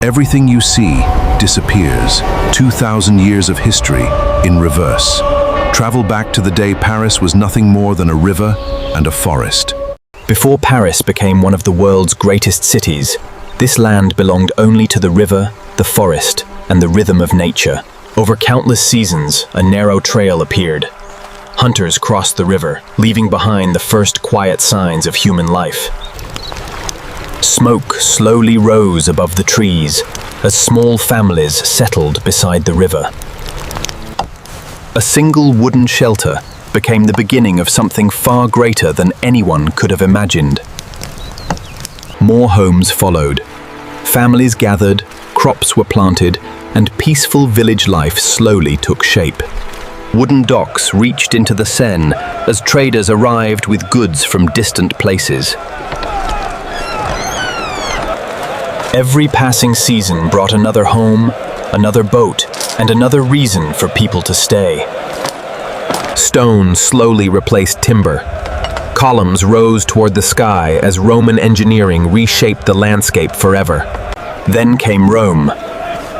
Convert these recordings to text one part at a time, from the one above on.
Everything you see disappears. 2,000 years of history in reverse. Travel back to the day Paris was nothing more than a river and a forest. Before Paris became one of the world's greatest cities, this land belonged only to the river, the forest, and the rhythm of nature. Over countless seasons, a narrow trail appeared. Hunters crossed the river, leaving behind the first quiet signs of human life. Smoke slowly rose above the trees as small families settled beside the river. A single wooden shelter became the beginning of something far greater than anyone could have imagined. More homes followed. Families gathered, crops were planted, and peaceful village life slowly took shape. Wooden docks reached into the Seine as traders arrived with goods from distant places. Every passing season brought another home, another boat, and another reason for people to stay. Stone slowly replaced timber. Columns rose toward the sky as Roman engineering reshaped the landscape forever. Then came Rome.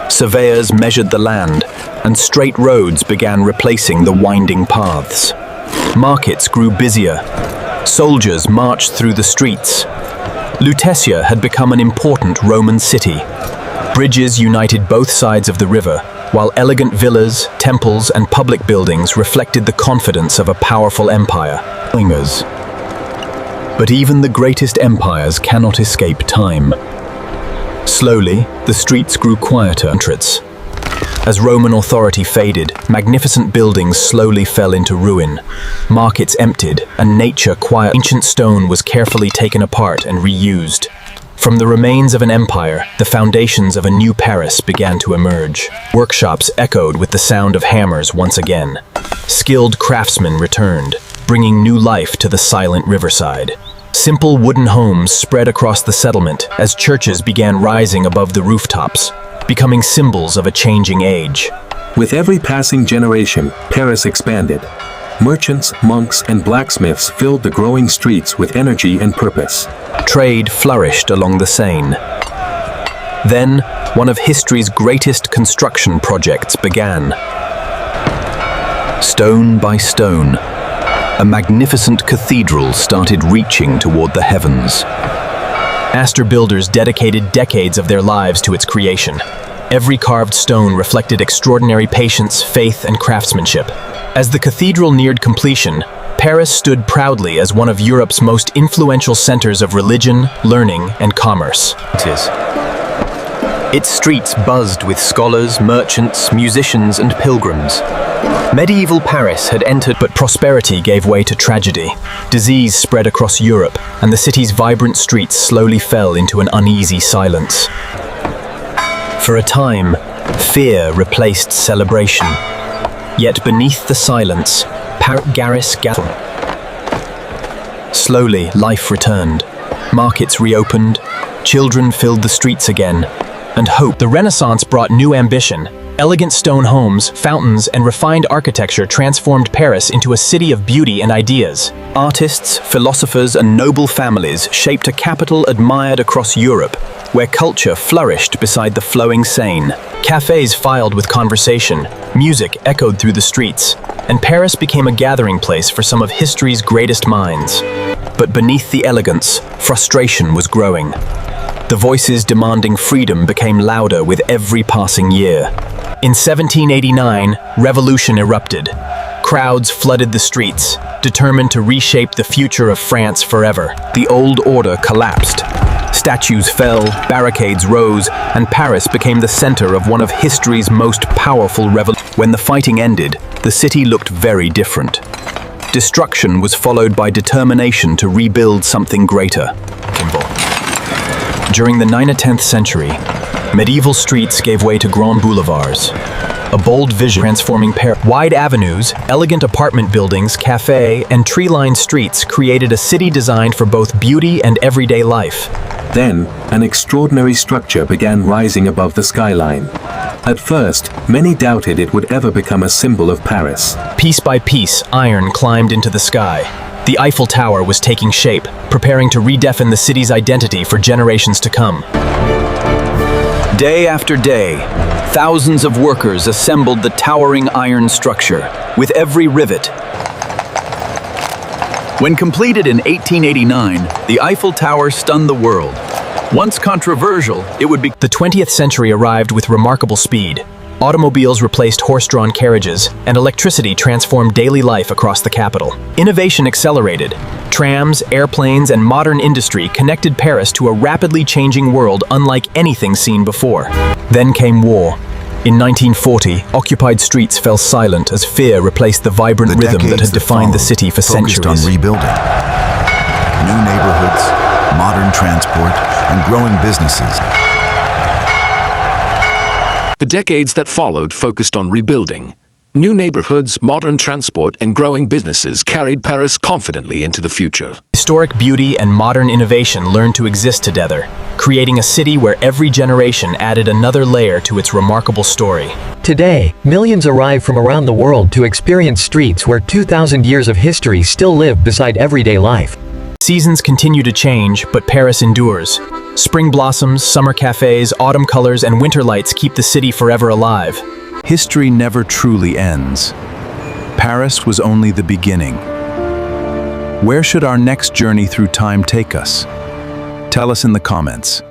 Surveyors measured the land, and straight roads began replacing the winding paths. Markets grew busier. Soldiers marched through the streets. Lutetia had become an important Roman city. Bridges united both sides of the river, while elegant villas, temples, and public buildings reflected the confidence of a powerful empire. But even the greatest empires cannot escape time. Slowly, the streets grew quieter. As Roman authority faded, magnificent buildings slowly fell into ruin. Markets emptied, and nature quiet. Ancient stone was carefully taken apart and reused. From the remains of an empire, the foundations of a new Paris began to emerge. Workshops echoed with the sound of hammers once again. Skilled craftsmen returned, bringing new life to the silent riverside. Simple wooden homes spread across the settlement as churches began rising above the rooftops, becoming symbols of a changing age. With every passing generation, Paris expanded. Merchants, monks, and blacksmiths filled the growing streets with energy and purpose. Trade flourished along the Seine. Then, one of history's greatest construction projects began. Stone by stone, a magnificent cathedral started reaching toward the heavens. Master builders dedicated decades of their lives to its creation. Every carved stone reflected extraordinary patience, faith, and craftsmanship. As the cathedral neared completion, Paris stood proudly as one of Europe's most influential centers of religion, learning, and commerce. Its streets buzzed with scholars, merchants, musicians, and pilgrims. Medieval Paris had entered, but prosperity gave way to tragedy. Disease spread across Europe, and the city's vibrant streets slowly fell into an uneasy silence. For a time, fear replaced celebration. Yet beneath the silence, Paris gathered. Slowly, life returned. Markets reopened, children filled the streets again, and hope. The Renaissance brought new ambition. Elegant stone homes, fountains, and refined architecture transformed Paris into a city of beauty and ideas. Artists, philosophers, and noble families shaped a capital admired across Europe, where culture flourished beside the flowing Seine. Cafes filed with conversation, music echoed through the streets, and Paris became a gathering place for some of history's greatest minds. But beneath the elegance, frustration was growing. The voices demanding freedom became louder with every passing year. In 1789, revolution erupted. Crowds flooded the streets, determined to reshape the future of France forever. The old order collapsed. Statues fell, barricades rose, and Paris became the center of one of history's most powerful revolutions. When the fighting ended, the city looked very different. Destruction was followed by determination to rebuild something greater. During the 9th and 10th century, medieval streets gave way to grand boulevards, a bold vision transforming Paris. Wide avenues, elegant apartment buildings, cafe, and tree-lined streets created a city designed for both beauty and everyday life. Then, an extraordinary structure began rising above the skyline. At first, many doubted it would ever become a symbol of Paris. Piece by piece, iron climbed into the sky. The Eiffel Tower was taking shape, preparing to redefine the city's identity for generations to come. Day after day, thousands of workers assembled the towering iron structure, with every rivet. When completed in 1889, the Eiffel Tower stunned the world. Once controversial, it would be... The 20th century arrived with remarkable speed. Automobiles replaced horse-drawn carriages, and electricity transformed daily life across the capital. Innovation accelerated. Trams, airplanes, and modern industry connected Paris to a rapidly changing world unlike anything seen before. Then came war. In 1940, occupied streets fell silent as fear replaced the vibrant rhythm that had defined the city for centuries. Focused on rebuilding. New neighborhoods, modern transport, and growing businesses. The decades that followed focused on rebuilding. New neighborhoods, modern transport, and growing businesses carried Paris confidently into the future. Historic beauty and modern innovation learned to exist together, creating a city where every generation added another layer to its remarkable story. Today, millions arrive from around the world to experience streets where 2,000 years of history still live beside everyday life. Seasons continue to change, but Paris endures. Spring blossoms, summer cafes, autumn colors, and winter lights keep the city forever alive. History never truly ends. Paris was only the beginning. Where should our next journey through time take us? Tell us in the comments.